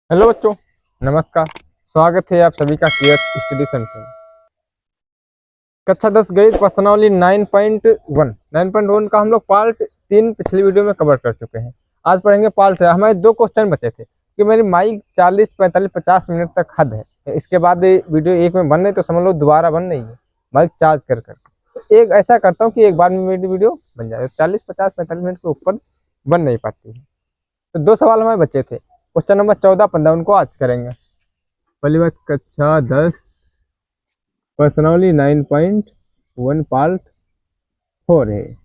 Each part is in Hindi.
हेलो बच्चों, नमस्कार। स्वागत है आप सभी का केएस स्टडी सेंटर में। कक्षा 10 गणित प्रश्नावली 9.1 का हम लोग पार्ट 3 पिछली वीडियो में कवर कर चुके हैं। आज पढ़ेंगे पार्ट 3। हमारे 2 क्वेश्चन बचे थे कि मेरी माइक 40, 45, 50 मिनट तक हद है, इसके बाद वीडियो एक में बन रही तो समझ लो दोबारा बन रही है माइक चार्ज कर कर। तो एक ऐसा करता हूँ कि एक बार में मेरी वीडियो बन जाए। 40, 50, 45 मिनट के ऊपर बन नहीं पाती है। तो 2 सवाल हमारे बचे थे। क्वेश्चन नंबर 14, 15 उनको आज करेंगे। पहली बात, कक्षा 10 पर्सनली 9.1 पार्ट 4 है।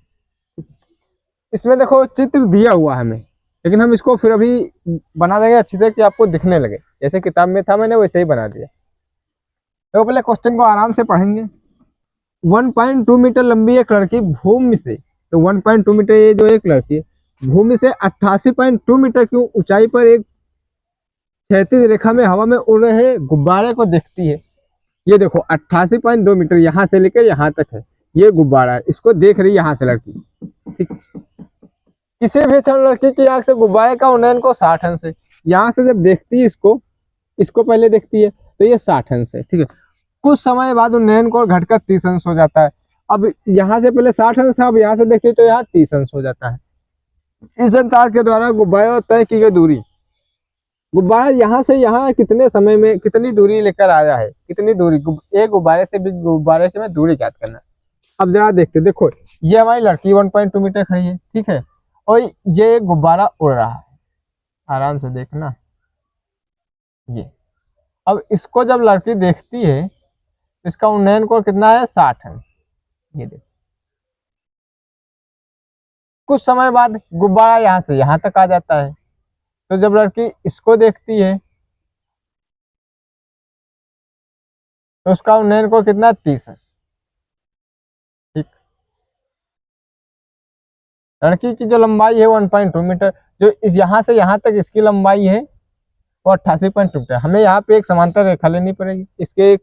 इसमें देखो चित्र दिया हुआ है हमें, लेकिन हम इसको फिर अभी बना देंगे अच्छी तरह कि आपको दिखने लगे। जैसे किताब में था मैंने वैसे ही बना दिया। तो पहले क्वेश्चन को आराम से पढ़ेंगे। 1.2 मीटर लंबी एक लड़की भूमि से, तो 1.2 मीटर ये जो एक लड़की है भूमि से 88.2 मीटर की ऊंचाई पर एक क्षैतिज रेखा में हवा में उड़ रहे गुब्बारे को देखती है। ये देखो 88.2 मीटर यहाँ से लेकर यहाँ तक है, ये गुब्बारा है, इसको देख रही है यहाँ से लड़की। ठीक, किसी भी क्षण लड़की की आंख से गुब्बारे का उन्नयन को 60 अंश है। यहाँ से जब देखती है इसको पहले देखती है तो ये 60 अंश है। ठीक है, कुछ समय बाद उन्नयन को घटकर 30 अंश हो जाता है। अब यहाँ से पहले 60 अंश था, अब यहाँ से देखती है तो यहाँ 30 अंश हो जाता है। इस अंतराल के द्वारा गुब्बारे और तय की गई दूरी, गुब्बारा यहाँ से यहाँ कितने समय में कितनी दूरी लेकर आया है, कितनी दूरी एक गुब्बारे से भी गुब्बारे से में दूरी ज्ञात करना। अब जरा देखते, देखो ये हमारी लड़की 1.2 मीटर खड़ी है, ठीक है, और ये गुब्बारा उड़ रहा है। आराम से देखना ये। अब इसको जब लड़की देखती है तो इसका उन्नयन कोण कितना है, 60 अंश। ये देखो कुछ समय बाद गुब्बारा यहाँ से यहाँ तक आ जाता है। तो जब लड़की इसको देखती है तो उसका उन्नयन कोण कितना, 30 है। ठीक, लड़की की जो लंबाई है 1.2 मीटर, जो इस यहाँ से यहाँ तक इसकी लंबाई है वो 88.2 मीटर। हमें यहाँ पे एक समांतर रेखा लेनी पड़ेगी। इसके एक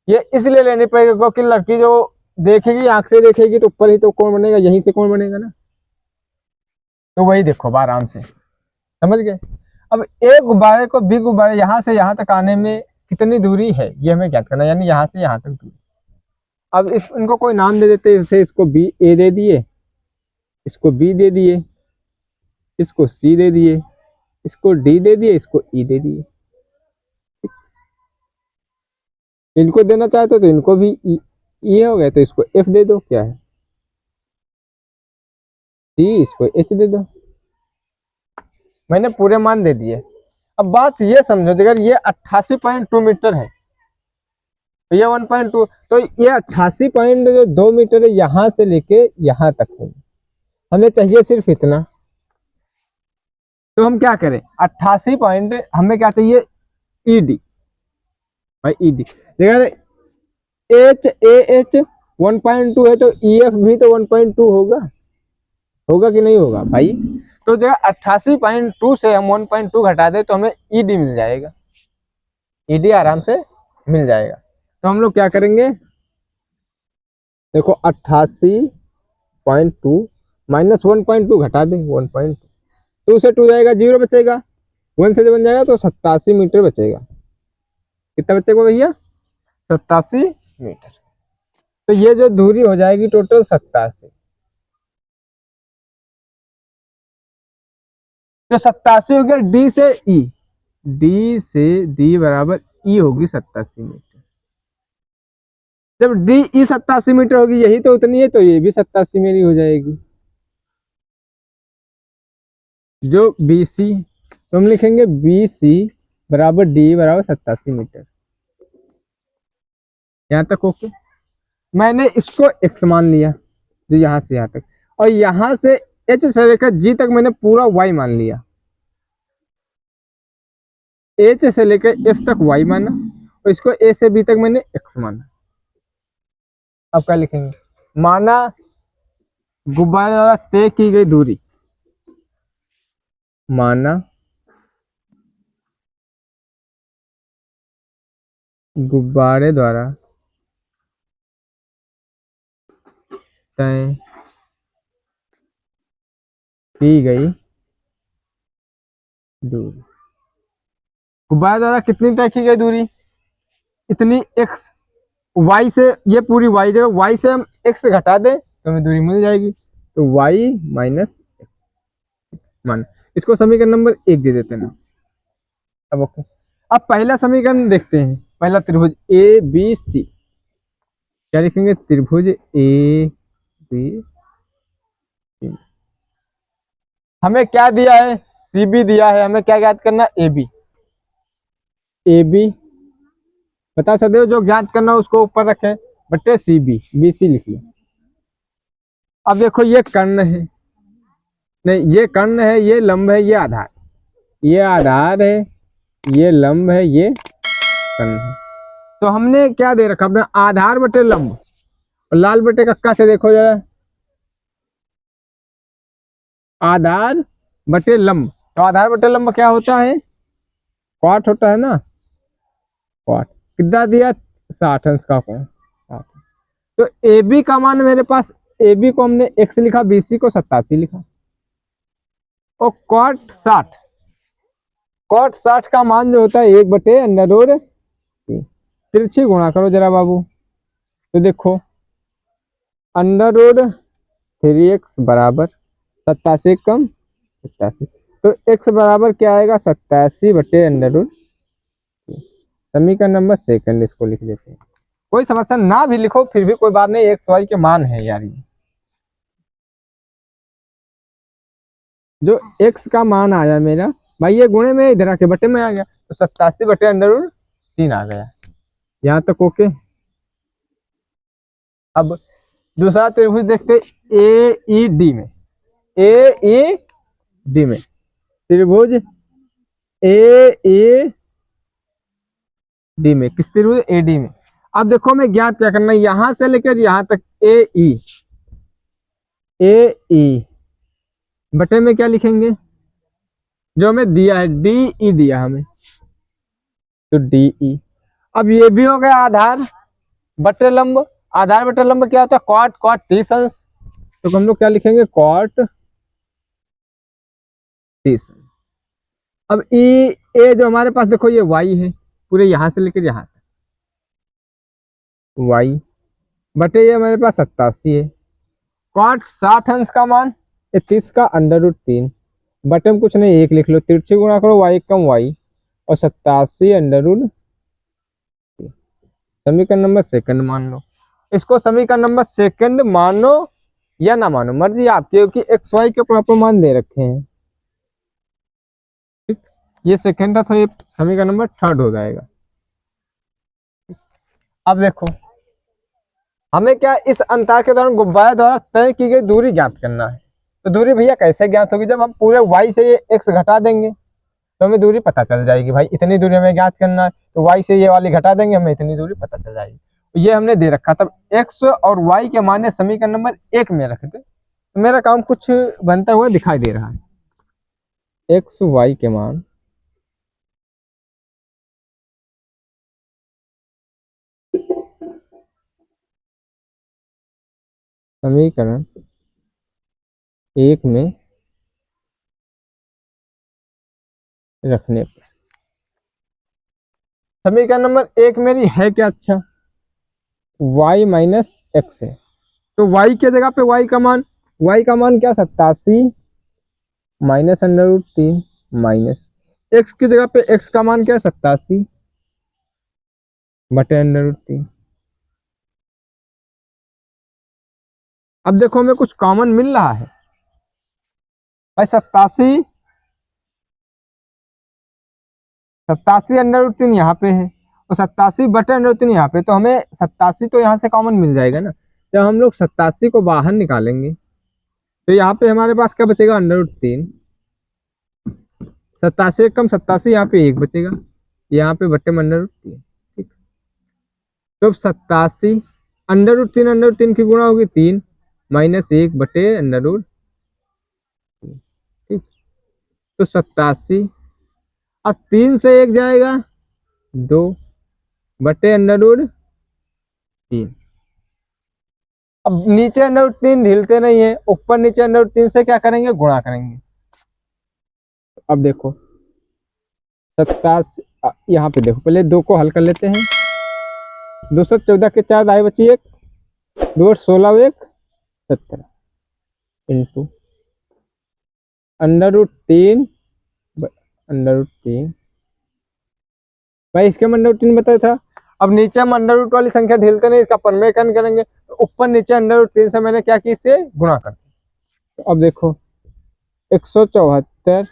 ये इसलिए लेनी पड़ेगी क्योंकि लड़की जो देखेगी आंख से देखेगी तो ऊपर ही तो कोण बनेगा, यहीं से कोण बनेगा ना। तो वही देखो आराम से समझ गए। अब एक गुब्बारे को बी गुब्बारे यहाँ से यहाँ तक आने में कितनी दूरी है ये हमें ज्ञात करना, यानी यहाँ से यहाँ तक दूरी। अब इनको कोई नाम दे देते, जैसे इसको बी ए दे दिए, इसको बी दे दिए, इसको सी दे दिए, इसको डी दे दिए, इसको ई दे दिए। इनको देना चाहते तो इनको भी ई हो गया, तो इसको एफ दे दो, क्या है डी, इसको एच दे दो। मैंने पूरे मान दे दिए। अब बात ये समझो, अगर ये 88.2 मीटर है तो ये 1.2, तो ये 88.2 मीटर है यहाँ से लेके यहाँ तक है। हमें चाहिए सिर्फ इतना। तो हम क्या करें, 88 पॉइंट हमें क्या चाहिए, ई डी। भाई ई डी, अगर एच ए एच 1.2 है तो ई एफ भी तो 1.2 होगा, होगा कि नहीं होगा भाई। तो जो 88.2 से हम 1.2 घटा दे तो हमें ई डी मिल जाएगा, ई डी आराम से मिल जाएगा। तो हम लोग क्या करेंगे, देखो 88.2 माइनस 1.2 घटा दें, 1.2 से 2 जाएगा, 0 बचेगा, 1 से बन जाएगा तो 87 मीटर बचेगा। कितना बचेगा भैया, 87 मीटर। तो ये जो दूरी हो जाएगी टोटल 87। तो 87 हो गया डी से ई, डी से डी बराबर ई होगी 87 मीटर। जब डी ई 87 मीटर होगी, यही तो उतनी है, तो ये भी 87 मेरी हो जाएगी। जो बी सी, तो हम लिखेंगे बी सी बराबर डी बराबर 87 मीटर। यहाँ तक ओके। मैंने इसको एक्स मान लिया, जो यहाँ से यहाँ तक, और यहाँ से एच से लेकर जी तक मैंने पूरा वाई मान लिया। एच से लेकर एफ तक वाई माना और इसको ए से बी तक मैंने एक्स माना। अब क्या लिखेंगे, माना गुब्बारे द्वारा तय की गई दूरी, माना गुब्बारे द्वारा तय की गई दूरी। गुब्बारे द्वारा कितनी तय की गई दूरी, इतनी x, y से ये पूरी y, जब y से हम x घटा दें तो हमें दूरी मिल जाएगी, तो y माइनस x मान, इसको समीकरण नंबर 1 दे देते हैं ना। अब ओके, अब पहला समीकरण देखते हैं, पहला त्रिभुज ए बी सी, क्या लिखेंगे, त्रिभुज ए बी सी, हमें क्या दिया है, सी बी दिया है, हमें क्या ज्ञात करना, ए बी, ए बी बता सकते हो, जो ज्ञात करना उसको ऊपर रखें, बटे सी बी, बी सी लिख लो। अब देखो ये कर्ण है, नहीं ये कर्ण है, ये लंब है, ये आधार, ये आधार है, ये लंब है, ये कर्ण है। तो हमने क्या दे रखा अपना, आधार बटे लंब, और लाल बटे कक्का से देखो जरा, आधार बटे लंब, तो आधार बटे लंब क्या होता है, क्वाट होता है ना, क्वाट, कितना दिया, 60 अंश का कोण, 60। तो ए बी का मान मेरे पास, ए बी को हमने x लिखा, बी सी को 87 लिखा, और क्वाट 60, क्वाट 60 का मान जो होता है 1/√3, तिरछी गुणा करो जरा बाबू, तो देखो √3x बराबर 87 कम 87, तो x बराबर क्या आएगा, 87/√3। समीकरण नंबर 2 इसको लिख देते हैं, कोई समस्या ना भी लिखो फिर भी कोई बात नहीं, एक्स वाई के मान है यार, ये जो x का मान आया मेरा भाई, ये गुणे में इधर आके बटे में आ गया, तो 87/√3 आ गया, यहाँ तक ओके। अब दूसरा त्रिभुज देखते, ए ई डी में, ए ई डी में, त्रिभुज ए ई डी में, किस त्रिभुज ए डी में। अब देखो हमें ज्ञात क्या करना है, यहां से लेकर यहां तक ए ई बटे में क्या लिखेंगे, जो हमें दिया है डी ई दिया हमें, तो डी ई। अब ये भी हो गया आधार बटे लंब, आधार बटे लंब क्या होता है, क्वाट, क्वाट 30 अंश, तो हम लोग क्या लिखेंगे, क्वाट 30। अब ई ए जो हमारे पास देखो ये y है, पूरे यहां से लेकर यहां तक y बटे ये हमारे पास 87 है, क्वाट 60 अंश का मान 30 का √3, बटे में कुछ नहीं 1 लिख लो, तिरछी गुणा करो y कम y, और 87 समीकरण नंबर 2 मान लो। इसको समीकरण नंबर 2 मानो या ना मानो, मर्जी आपकी, क्योंकि एक्स वाई के प्रॉपर मान दे रखे हैं, ठीक, ये सेकंड था, तो ये समीकरण नंबर 3 हो जाएगा। अब देखो हमें क्या, इस अंतर के दौरान गुब्बारे द्वारा तय की गई दूरी ज्ञात करना है, तो दूरी भैया कैसे ज्ञात होगी, जब हम पूरे y से ये x घटा देंगे तो हमें दूरी पता चल जाएगी, भाई इतनी दूरी हमें ज्ञात करना है, तो y से ये वाली घटा देंगे, हमें इतनी दूरी पता चल जाएगी। तो ये हमने दे रखा, तब x और y के मान समीकरण नंबर 1 में रख दे, तो मेरा काम कुछ बनता हुआ दिखाई दे रहा है, x y के मान समीकरण 1 में रखने पर, समीकरण नंबर 1 मेरी है क्या, अच्छा y माइनस एक्स है, तो y के जगह पे y का मान क्या, 87 माइनस √3 माइनस x की जगह पे x का मान क्या है, 87 बटे √3। अब देखो हमें कुछ कॉमन मिल रहा है भाई, 87 √3 यहाँ पे है, और 87 बटे √3 यहाँ पे, तो हमें 87 तो यहाँ से कॉमन मिल जाएगा ना, जब हम लोग 87 को बाहर निकालेंगे तो यहाँ पे हमारे पास क्या बचेगा, √3, 87 कम 87, यहाँ पे 1 बचेगा, यहाँ पे बटे में √3, ठीक, तो 87 √3 की गुणा होगी 3 माइनस 1 बटे √3, ठीक, तो 87, अब 3 से 1 जाएगा 2 बटे √3, अब नीचे √3 ढीलते नहीं है, ऊपर नीचे √3 से क्या करेंगे, गुणा करेंगे। अब देखो 87 यहाँ पे देखो, पहले 2 को हल कर लेते हैं। 214 के 4 दाएं बची 1, 2 16 1 17 इंटू √3 √3 भाई, इसके हम √3 बताया था। अब नीचे हम √ वाली संख्या ढेलते नहीं, इसका परमेकन करेंगे तो ऊपर नीचे √3 से मैंने क्या की, इसे गुणा कर। तो अब देखो 174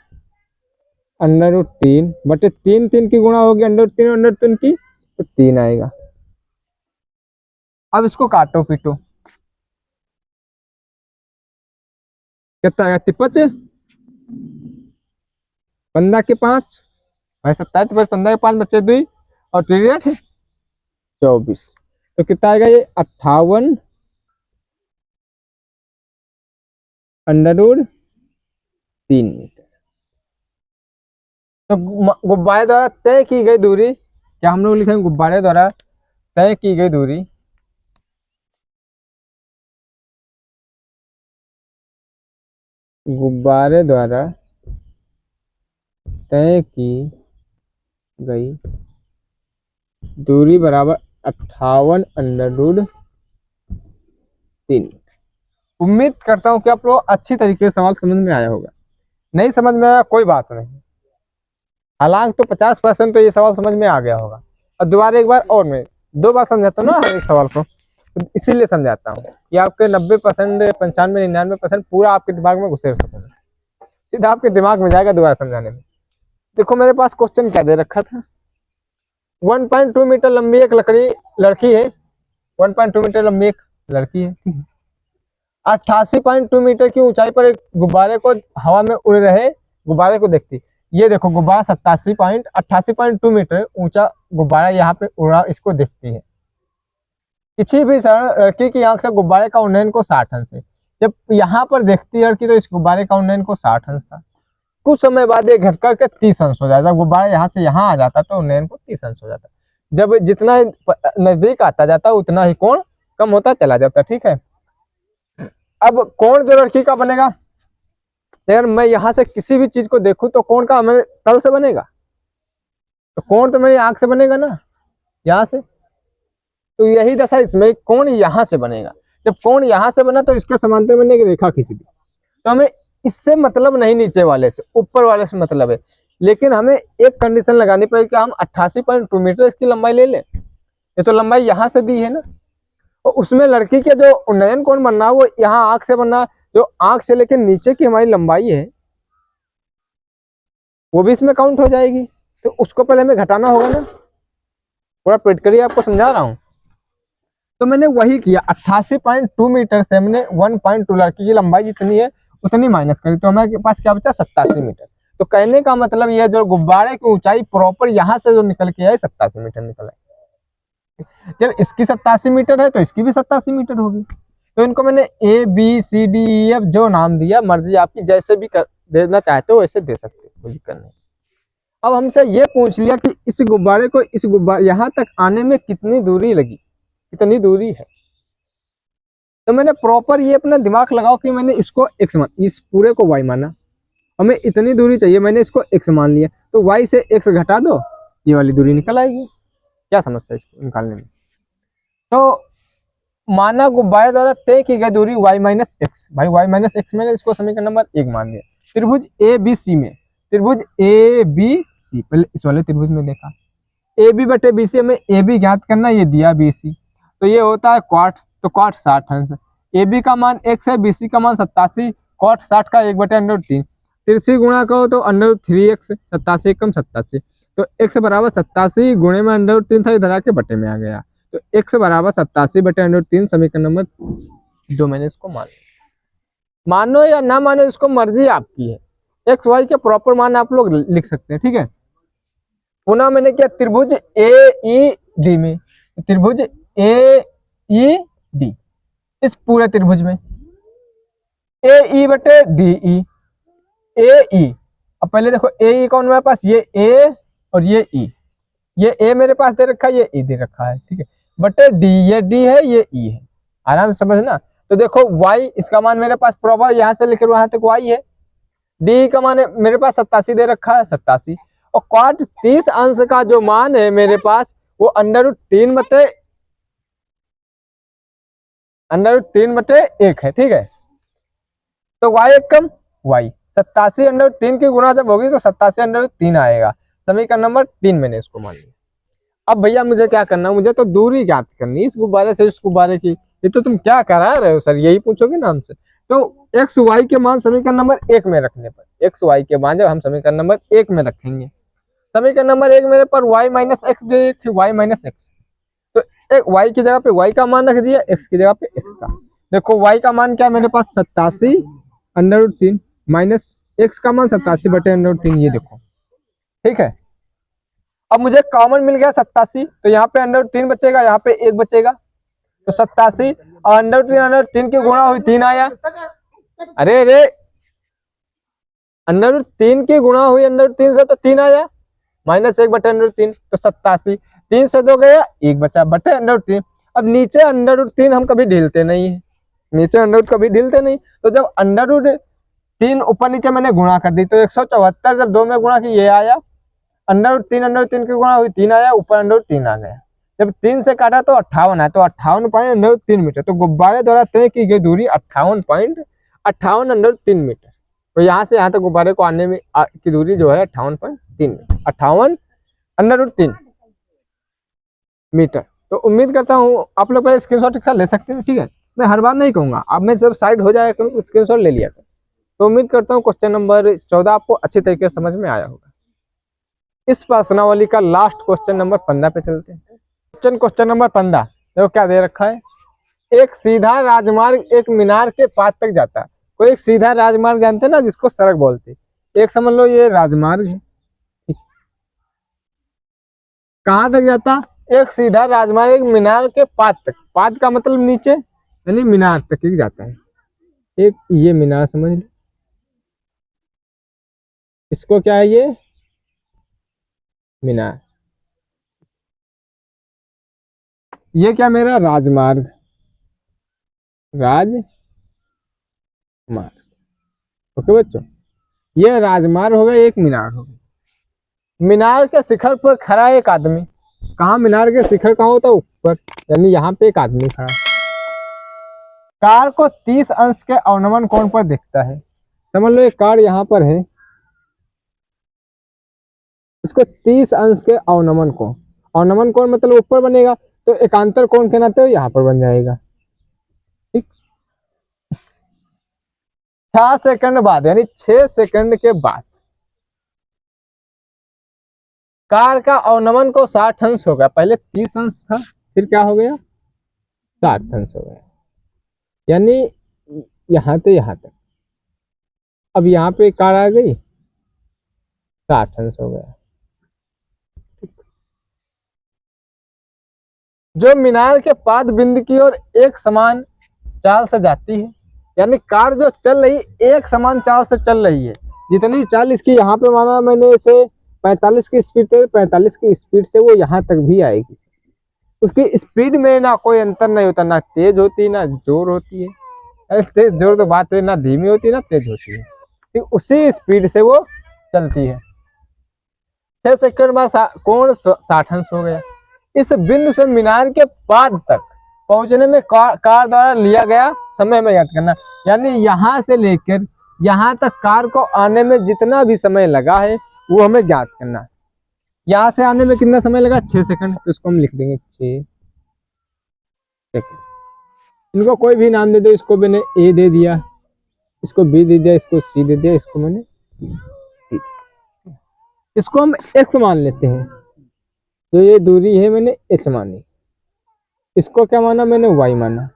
√3 बटे 3, 3 की गुणा होगी √3 की, तो 3 आएगा। अब इसको काटो पीटो, कितना आएगा, 53 15 के 5 भाई 27 15 के 5 बचे 2 और 3 24, तो कितना आएगा ये 58 √3 मीटर। तो गुब्बारे द्वारा तय की गई दूरी, क्या हम लोग लिखेंगे, गुब्बारे द्वारा तय की गई दूरी गुब्बारे द्वारा तय की गई दूरी बराबर 58 √3। उम्मीद करता हूं कि आप लोग अच्छी तरीके से सवाल समझ में आया होगा। नहीं समझ में आया कोई बात नहीं, हालांकि तो 50% तो ये सवाल समझ में आ गया होगा। और दोबारा एक बार और मैं 2 बार समझाता हूँ ना हर एक सवाल को, तो इसीलिए समझाता हूँ कि आपके 90% 95 99% पूरा आपके दिमाग में घुसेड़ सकूंगा, सीधा आपके दिमाग में जाएगा दोबारा समझाने में। देखो मेरे पास क्वेश्चन क्या दे रखा था, 1.2 मीटर लंबी एक लड़की है, 1.2 मीटर लंबी एक लड़की है, 88.2 मीटर की ऊंचाई पर एक गुब्बारे को हवा में उड़ रहे गुब्बारे को देखती। ये देखो गुब्बारा 88.2 मीटर ऊंचा गुब्बारा यहाँ पे उड़ा, इसको देखती है। किसी भी लड़की की आंख से गुब्बारे का उन्नयन को 60 अंश है। जब यहाँ पर देखती है लड़की तो इस गुब्बारे का उन्नयन को 60 अंश था। कुछ समय बाद ये घट करके 30 अंश हो जाता, गुब्बारा यहाँ से यहाँ आ जाता तो उन्नयन को 30 अंश हो जाता। जब जितना नजदीक आता जाता उतना ही कोण कम होता चला जाता। ठीक है, अब कोण जो लड़की का बनेगा, अगर मैं यहाँ से किसी भी चीज को देखूं तो कोण का मेरे तल से बनेगा, तो कोण तो मेरी आंख से बनेगा ना, यहाँ से। तो यही दशा इसमें, कोण यहाँ से बनेगा। जब कोण यहाँ से बना तो इसके समांतर मैंने एक रेखा खींच दी, तो हमें इससे मतलब नहीं नीचे वाले से, ऊपर वाले से मतलब है। लेकिन हमें एक कंडीशन लगानी पड़ेगी कि हम 88.2 मीटर इसकी लंबाई ले लें। ये तो लंबाई यहाँ से दी है ना, और उसमें लड़की के जो उन्नयन कोण बनना है वो यहाँ आंख से बनना, जो आंख से लेकर नीचे की हमारी लंबाई है वो भी इसमें काउंट हो जाएगी। तो उसको पहले हमें घटाना होगा ना, पूरा पेट करिए, आपको समझा रहा हूँ। तो मैंने वही किया, 88.2 मीटर से मैंने 1.2 लड़की की लंबाई जितनी है उतनी माइनस करी, तो हमारे पास क्या बचा, 87 मीटर। तो कहने का मतलब यह जो गुब्बारे की ऊंचाई प्रॉपर यहाँ से जो निकल के आए 87 मीटर निकल आए। जब इसकी 87 मीटर है तो इसकी भी 87 मीटर होगी। तो इनको मैंने ABCDEF जो नाम दिया, मर्जी आपकी, जैसे भी देना चाहते हो वैसे दे सकते हो, कोई दिक्कत नहीं। अब हमसे ये पूछ लिया कि इस गुब्बारे को यहाँ तक आने में कितनी दूरी लगी, कितनी दूरी है। तो मैंने प्रॉपर ये अपना दिमाग लगाओ कि मैंने इसको x मान, इस पूरे को y माना, हमें इतनी दूरी चाहिए, मैंने इसको x मान लिया, तो y से x घटा दो, ये वाली दूरी निकल आएगी। क्या समस्या है इसको निकालने में। तो माना गुब्बारे द्वारा तय की गई दूरी y माइनस एक्स, भाई y माइनस एक्स मैंने इसको समीकरण नंबर 1 मान लिया। त्रिभुज ABC में, त्रिभुज ABC, पहले इस वाले त्रिभुज में देखा, AB बटे BC, हमें AB ज्ञात करना, ये दिया BC, तो ये होता है क्वाट, तो क्वाट 60 अंश। AB का मान x है, BC का मान 87, क्वाट 60 का 1/√3, 30 गुणा करो तो √3x, 87 कम 87, तो x बराबर 87 गुणे में √3 था, इधर आके बटे में आ गया, तो x बराबर 87 बटे √3, समीकरण नंबर 2 मैंने इसको मान लिया। मानो या ना मानो इसको मर्जी आपकी है, x y के प्रॉपर मान आप लोग लिख सकते हैं। ठीक है, पुनः मैंने क्या, त्रिभुज AED में, त्रिभुज AED, इस पूरे त्रिभुज में AE बटे DE, AE, अब पहले देखो AE कौन मेरे पास, ये A और ये E, ये A मेरे पास दे रखा है, ये E दे रखा है। ठीक है, बटे D, ये D है, ये E है, आराम से समझना। तो देखो y, इसका मान मेरे पास प्रॉपर यहाँ से लेकर वहां तक y है, D का मान मेरे पास 87 दे रखा है, 87, और cot 30 अंश का जो मान है मेरे पास वो √3/1 है। ठीक है, तो y एक कम y 87/3 की गुणा जब होगी तो 87/3 आएगा। समीकरण नंबर 3 मैंने इसको मान लिया। अब भैया मुझे क्या करना है, मुझे तो दूरी ज्ञात करनी, इस गुब्बारे से इस गुब्बारे की। ये तो तुम क्या करा रहे हो सर, यही पूछोगे ना हमसे। तो एक्स वाई के मान समीकरण नंबर 1 में रखने पर, एक्स वाई के मान जब हम समीकरण नंबर 1 में रखेंगे, समीकरण नंबर 1 मेरे पर y माइनस एक्स दे, y माइनस एक्स, तो एक y की जगह पे y का मान रख दिया, x की जगह पे x का। देखो y का मान क्या है मेरे पास 87/3 माइनस x का मान 87/3, ये देखो। ठीक है, अब मुझे कॉमन मिल गया 87, तो यहाँ पे √3 बचेगा, यहाँ पे 1 बचेगा, तो 87 और √3 की गुणा हुई 3 आया। अरे √3 की गुणा हुई √3 से तो 3 आया, माइनस 1/√3, तो 87, 3 से 2 गया, 1 बचा बटे √3। अब नीचे √3 हम कभी ढीलते नहीं है, नीचे √3 कभी ढीलते नहीं, तो जब √3 ऊपर नीचे मैंने गुणा कर दी तो 174, जब 2 में गुणा की ये आया, √3 की गुणा हुई 3 आया, ऊपर √3 आ गया। जब 3 से काटा तो 58 है, तो 58.3 मीटर। तो गुब्बारे द्वारा तय की गई दूरी 58.3 मीटर। तो यहाँ से यहाँ तक गुब्बारे को आने में की दूरी जो है 58.3 मीटर, 58 मीटर। तो उम्मीद करता हूँ आप लोग पहले स्क्रीनशॉट ले सकते हैं। ठीक है, मैं हर बार नहीं कहूँगा, अब मैं जब साइड हो जाए तो स्क्रीनशॉट ले लिया कर। तो उम्मीद करता हूँ क्वेश्चन नंबर 14 आपको अच्छी तरीके से समझ में आया होगा। इस प्रश्नावली का लास्ट क्वेश्चन नंबर 15 पे चलते हैं। क्वेश्चन नंबर 15 देखो क्या दे रखा है, एक सीधा राजमार्ग एक मीनार के पास तक जाता है। कोई एक सीधा राजमार्ग जानते हैं ना, जिसको सड़क बोलते हैं, एक समझ लो ये राजमार्ग है। कहाँ तक जाता, एक सीधा राजमार्ग एक मीनार के पास तक, पास का मतलब नीचे, यानी मीनार तक ही जाता है। एक ये मीनार समझ लो, इसको क्या है ये मीनार, ये क्या मेरा राजमार्ग, राजमार्ग। ओके बच्चों, ये राजमार्ग हो गया, एक मीनार हो गया। मीनार के शिखर पर खड़ा एक आदमी, कहाँ मीनार के शिखर कहाँ होता है, ऊपर, यानी यहाँ पे एक आदमी खड़ा, कार को 30 अंश के अवनमन कोण पर देखता है। समझ लो एक कार यहाँ पर है, इसको 30 अंश के अवनमन कोण, अवनमन कोण मतलब ऊपर बनेगा, तो एकांतर कोण के नाते यहाँ पर बन जाएगा। ठीक, 6 सेकंड बाद, यानी 6 सेकंड के बाद कार का अवनमन को 60 अंश हो गया। पहले 30 अंश था, फिर क्या हो गया 60 अंश हो गया, यानी यहाँ से यहाँ तक। अब यहाँ पे कार आ गई, 60 अंश हो गया। जो मीनार के पाद बिंदु की ओर एक समान चाल से जाती है, यानी कार जो चल रही एक समान चाल से चल रही है, जितनी चाल इसकी यहाँ पे माना मैंने इसे 45 की स्पीड से, 45 की स्पीड से वो यहाँ तक भी आएगी। उसकी स्पीड में ना कोई अंतर नहीं होता, ना तेज होती ना जोर होती है। अरे तेज जोर तो बात है, ना धीमी होती है ना तेज होती है, ठीक उसी स्पीड से वो चलती है। 6 सेकंड बाद कोण 60 अंश हो गया। इस बिंदु से मीनार के पाद तक पहुंचने में कार द्वारा लिया गया समय में याद करना, यानी यहाँ से लेकर यहाँ तक कार को आने में जितना भी समय लगा है वो हमें ज्ञात करना। यहाँ से आने में कितना समय लगा 6 सेकंड, तो इसको हम लिख देंगे 6 सेकंड। इनको कोई भी नाम दे दो, इसको मैंने ए दे दिया, इसको बी दे दिया, इसको सी दे दिया, इसको मैंने डी, इसको हम एक्स मान लेते हैं। जो ये दूरी है मैंने एच मानी, इसको क्या माना मैंने वाई माना,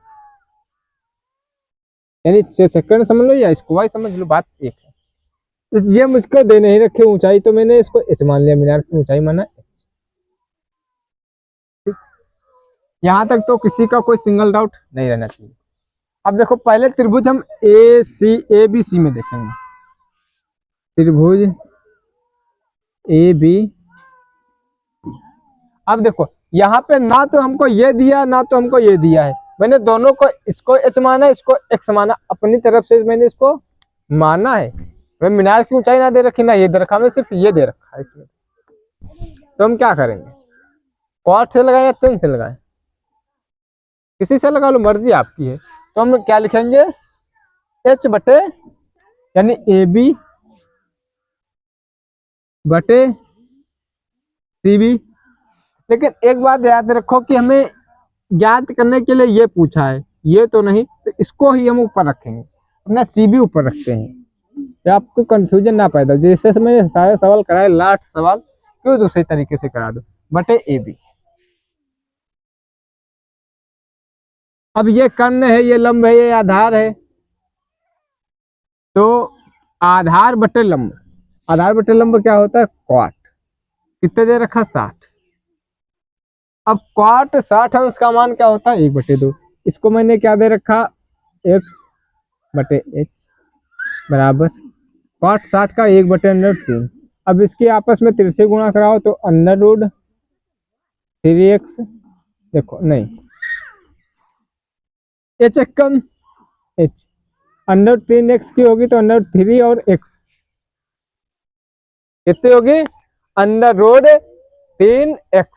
यानी 6 सेकंड समझ लो या इसको वाई समझ लो, बात एक है। तो ये मुझको दे नहीं रखे ऊंचाई, तो मैंने इसको एच मान लिया, मीनार की ऊंचाई माना एच। यहाँ तक तो किसी का कोई सिंगल डाउट नहीं रहना चाहिए। अब देखो पहले त्रिभुज हम ए बी सी में देखेंगे, त्रिभुज ए बी। अब देखो यहाँ पे ना तो हमको ये दिया ना तो हमको ये दिया है, मैंने दोनों को, इसको एच माना इसको एक्स माना, अपनी तरफ से मैंने इसको माना है। मैं मीनार की ऊंचाई ना दे रखी ना ये दे रखा, मैं सिर्फ ये दे रखा है इसमें। तो हम क्या करेंगे, कॉट से लगाएं या tan से लगाएं, किसी से लगा लो, मर्जी आपकी है। तो हम क्या लिखेंगे, h बटे यानी ए बी बटे सी बी। लेकिन एक बात याद रखो कि हमें ज्ञात करने के लिए ये पूछा है, ये तो नहीं, तो इसको ही हम ऊपर रखेंगे, अपना सी बी ऊपर रखते हैं, तो आपको कंफ्यूजन ना पैदा। जैसे समय सारे सवाल कराए, लास्ट सवाल क्यों दूसरे तरीके से करा दो, बटे ए बी। अब ये कर्ण है, ये लंब है, ये आधार है, तो आधार बटे लंब, आधार बटे लंब क्या होता है, क्वाट। कितने दे रखा, 60। अब क्वाट 60 अंश का मान क्या होता है, 1/2। इसको मैंने क्या दे रखा, x बटे h बराबर क्वाट 60 का 1/√3। अब इसके आपस में तिरछे गुणा कराओ तो √3x, देखो नहीं, h एक कम h, √3x की होगी तो √3 और x कितनी होगी, √3x।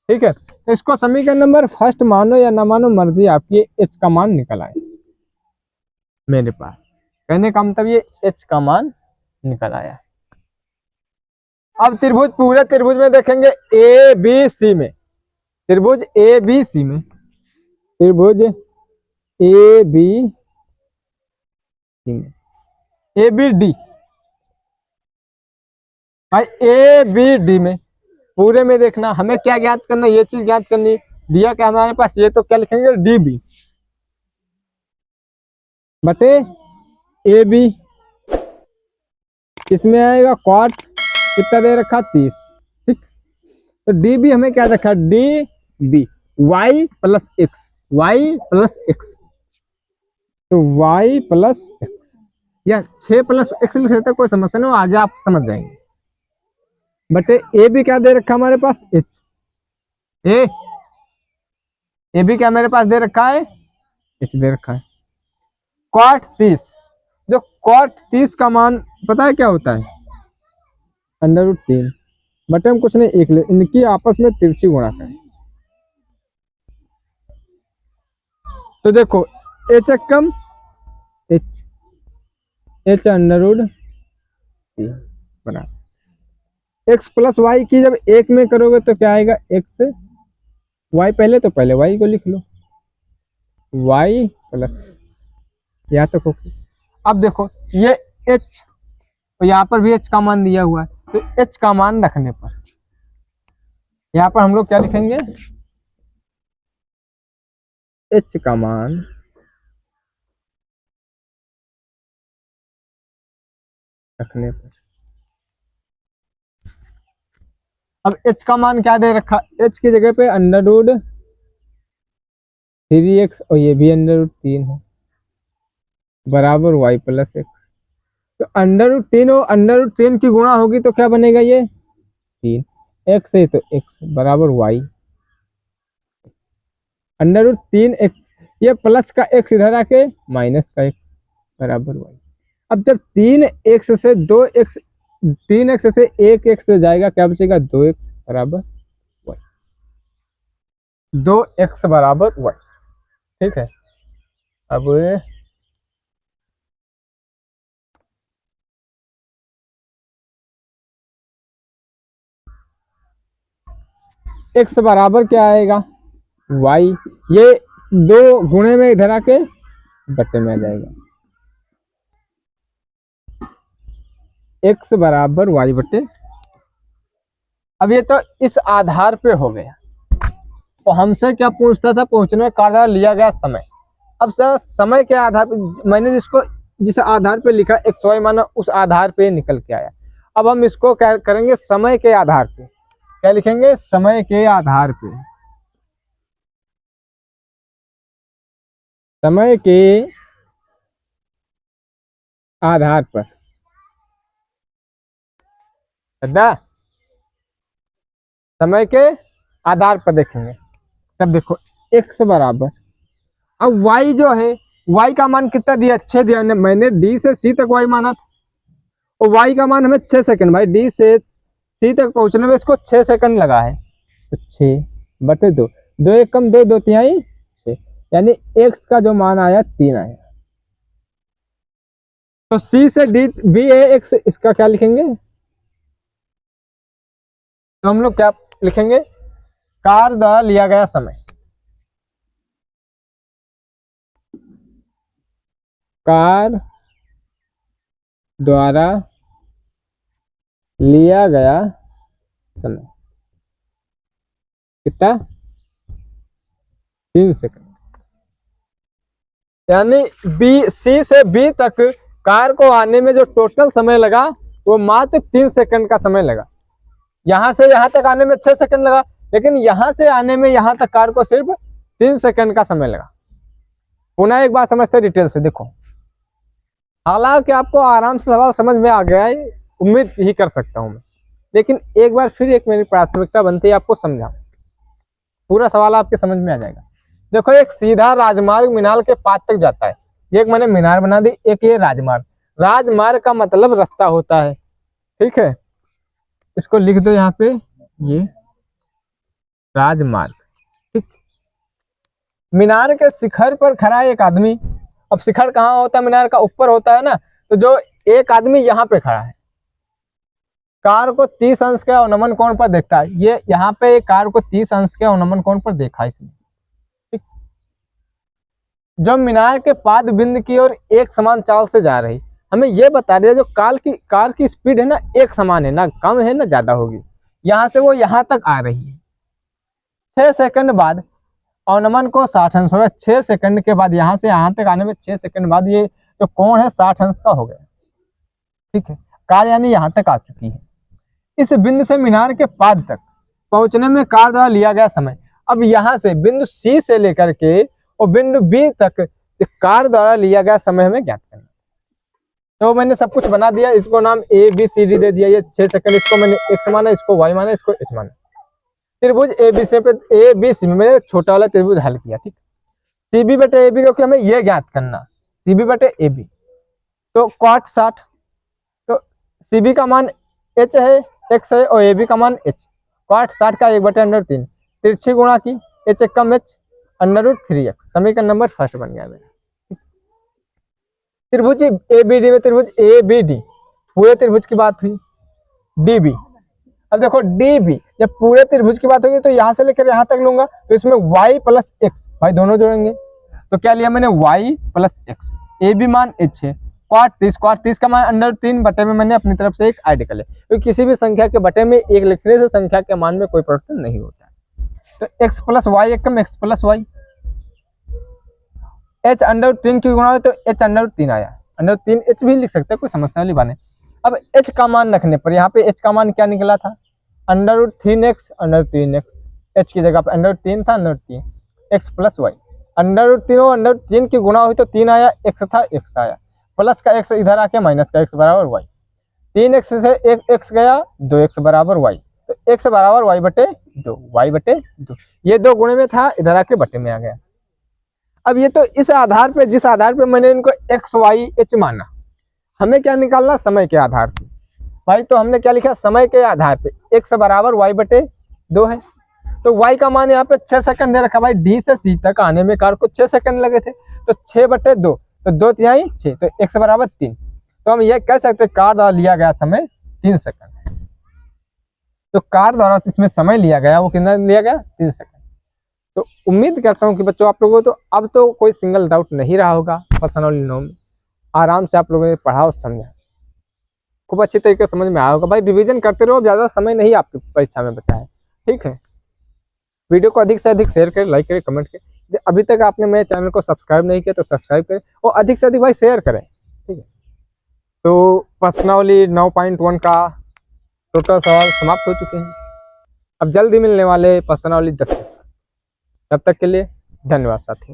ठीक है, तो इसको समीकरण नंबर फर्स्ट मानो या ना मानो, मर्जी आपकी, h का मान निकल आए मेरे पास। कहने का मतलब ये h का मान निकल आया। अब त्रिभुज, पूरे त्रिभुज में देखेंगे ए बी सी में, त्रिभुज ए बी सी में, त्रिभुज ए बी सी में, ए बी डी, भाई ए बी डी में पूरे में देखना, हमें क्या ज्ञात करना, ये चीज ज्ञात करनी। दिया क्या हमारे पास, ये तो क्या लिखेंगे, डी बी बटे ए बी, इसमें आएगा क्वाट, कितना दे रखा, 30। ठीक, तो डी बी हमें क्या रखा, D B y plus x, y plus x, तो वाई प्लस एक्स या 6 प्लस एक्स लिख सकते, कोई समस्या नहीं, आगे आप समझ जाएंगे। बटे ए बी क्या दे रखा हमारे पास, एच, ए बी क्या मेरे पास दे रखा है, एच दे रखा है। क्वाट 30, जो क्वाट 30 का मान पता है क्या होता है, √3 बटे हम कुछ नहीं, एक ले, इनकी आपस में तिरछी गुणा करें, तो देखो एच एक कम एच, एच √3 बना, एक्स प्लस वाई की जब एक में करोगे तो क्या आएगा, एक्स वाई, पहले तो पहले वाई को लिख लो, वाई प्लस, यहाँ तक होगी। अब देखो ये एच, तो यहाँ पर भी एच का मान दिया हुआ है, तो एच का मान रखने पर यहाँ पर हम लोग क्या लिखेंगे, एच का मान रखने पर, अब h का मान क्या दे रखा, h की जगह पे √3x और ये भी √3 है बराबर y प्लस एक्स, तो √3 और √3 की गुणा होगी तो क्या बनेगा, ये 3, x है तो x बराबर y, √3x, ये प्लस का x इधर आके माइनस का x बराबर y। अब जब 3x से 2x, 3x से 1x जाएगा, क्या बचेगा, 2x बराबर y, 2x बराबर y। ठीक है, अब x बराबर क्या आएगा, y, ये 2 गुणे में इधर आके बट्टे में आ जाएगा, x बराबर y बटे। अब ये तो इस आधार पे हो गया, तो हमसे क्या पूछता था, पूछने का आधार लिया गया समय। अब सर समय के आधार पे मैंने जिस आधार पे लिखा एक्स वाई माना, उस आधार पे निकल के आया। अब हम इसको क्या करेंगे, समय के आधार पे, क्या लिखेंगे, समय के आधार पे, समय के आधार पर, समय के आधार पर देखेंगे। तब देखो x बराबर, अब y जो है, y का मान कितना दिया, 6 दिया, मैंने d से c तक y माना था, और y का मान हमें 6 सेकंड, भाई d से सी तक पहुंचने में इसको 6 सेकंड लगा है, तो 6/2, 2 1 कम 2, 2 तिहाई 6, यानी x का जो मान आया 3 आया। तो सी से डी बी है x, इसका क्या लिखेंगे, तो हम लोग क्या लिखेंगे, कार द्वारा लिया गया समय, कार द्वारा लिया गया समय कितना, 3 सेकंड। यानी बी, सी से बी तक कार को आने में जो टोटल समय लगा वो मात्र 3 सेकंड का समय लगा। यहां से यहां तक आने में 6 सेकंड लगा, लेकिन यहां से आने में यहां तक कार को सिर्फ 3 सेकंड का समय लगा। पुनः एक बात समझते डिटेल से देखो, हालांकि आपको आराम से सवाल समझ में आ गया है, उम्मीद ही कर सकता हूं मैं, लेकिन एक बार फिर एक मेरी प्राथमिकता बनती है आपको समझा, पूरा सवाल आपके समझ में आ जाएगा। देखो एक सीधा राजमार्ग मीनार के पास तक जाता है, एक मैंने मीनार बना दी, एक ये राजमार्ग। राजमार्ग का मतलब रास्ता होता है, ठीक है, इसको लिख दो यहाँ पे, ये राजमार्ग, ठीक। मीनार के शिखर पर खड़ा है एक आदमी। अब शिखर कहाँ होता है, मीनार का ऊपर होता है ना, तो जो एक आदमी यहाँ पे खड़ा है, कार को 30 अंश के अवनमन कोण पर देखता है, ये यहाँ पे कार को 30 अंश के अवनमन कोण पर देखा है इसने, ठीक। जो मीनार के पाद बिंद की ओर एक समान चाल से जा रही, हमें ये बता रही है जो कार की स्पीड है ना, एक समान है, ना कम है ना ज्यादा होगी। यहाँ से वो यहाँ तक आ रही है, 6 सेकंड बाद अवनमन को 60 अंश हो गया। 6 सेकंड के बाद यहाँ से यहाँ तक आने में 6 सेकंड बाद ये जो कोण है 60 अंश का हो गया, ठीक है। कार यानी यहाँ तक आ चुकी है। इस बिंदु से मीनार के पाद तक पहुंचने में कार द्वारा लिया गया समय, अब यहाँ से बिंदु सी से लेकर के और बिंदु बी तक कार द्वारा लिया गया समय हमें ज्ञात करना। तो मैंने सब कुछ बना दिया, इसको नाम ए बी सी डी दे दिया, ये 6 सेकंड, इसको मैंने x माना, इसको y माना, इसको h माना। त्रिभुज ए बी से ए बी सी में मैंने छोटा वाला त्रिभुज हल किया, ठीक। सी बी बटे ए बी, क्योंकि हमें ये ज्ञात करना, सी बी बटे ए बी, तो cot 60, तो सी बी का मान h है, x है, और ए बी का मान h, cot 60 का 1/√3, तिरछी गुणा की h एक कम h, √3x, समीकरण नंबर फर्स्ट बन गया मेरा। त्रिभुज ए बी डी में त्रिभुज ए बी डी, पूरे त्रिभुज की बात हुई, डी बी। अब देखो डी बी, जब पूरे त्रिभुज की बात होगी तो यहाँ से लेकर यहाँ तक लूंगा, तो इसमें y प्लस एक्स, भाई दोनों जोड़ेंगे, तो क्या लिया मैंने y plus x, A B मान h है, cot 30 का मान √3 बटे में मैंने अपनी तरफ से एक ऐड कर लिया, क्योंकि किसी भी संख्या के बटे में एक लिखने से संख्या के मान में कोई परिवर्तन नहीं होता है। तो x प्लस वाई एक कम x प्लस वाई, h √3 की गुणा है तो h √3 आया, √3 h भी लिख सकते हैं, कोई समस्या वाली बात नहीं। अब h का मान रखने पर यहाँ पे h का मान क्या निकला था, √3x, √3x, h की जगह पे √3 था, √3 x प्लस वाई, √3 और √3 की गुणा हुई तो 3 आया, x था x आया, प्लस का x इधर आके माइनस का x बराबर y, 3x से एक x गया, 2x बराबर y, तो x बराबर y बटे 2, y बटे 2, ये दो गुणे में था, इधर आके बटे में आ गया। अब ये तो इस आधार पे, जिस आधार पे मैंने इनको x y h माना, हमें क्या निकालना, समय के आधार पे, भाई तो हमने क्या लिखा, समय के आधार पे x बराबर y बटे 2 है, तो y का मान यहाँ पे 6 सेकंड दे रखा, भाई डी से सी तक आने में कार को 6 सेकंड लगे थे, तो 6/2, तो 2 तिहाई 6, तो x बराबर 3, तो हम ये कह सकते हैं कार द्वारा लिया गया समय 3 सेकंड। तो कार द्वारा इसमें समय लिया गया वो कितना लिया गया, 3 सेकंड। तो उम्मीद करता हूँ कि बच्चों आप लोगों को तो अब तो कोई सिंगल डाउट नहीं रहा होगा पर्सनल नो में, आराम से आप लोगों ने पढ़ा और समझा, खूब अच्छी तरीके से समझ में आया होगा। भाई रिवीजन करते रहो, ज़्यादा समय नहीं आपकी परीक्षा में बचा है, ठीक है। वीडियो को अधिक से अधिक शेयर करें, लाइक करें, कमेंट करें। अभी तक आपने मेरे चैनल को सब्सक्राइब नहीं किया तो सब्सक्राइब करें और अधिक से अधिक भाई शेयर करें, ठीक है। तो प्रश्नावली 9.1 का टोटल सवाल समाप्त हो चुके हैं, अब जल्दी मिलने वाले प्रश्नावली 10। तब तक के लिए धन्यवाद साथियों।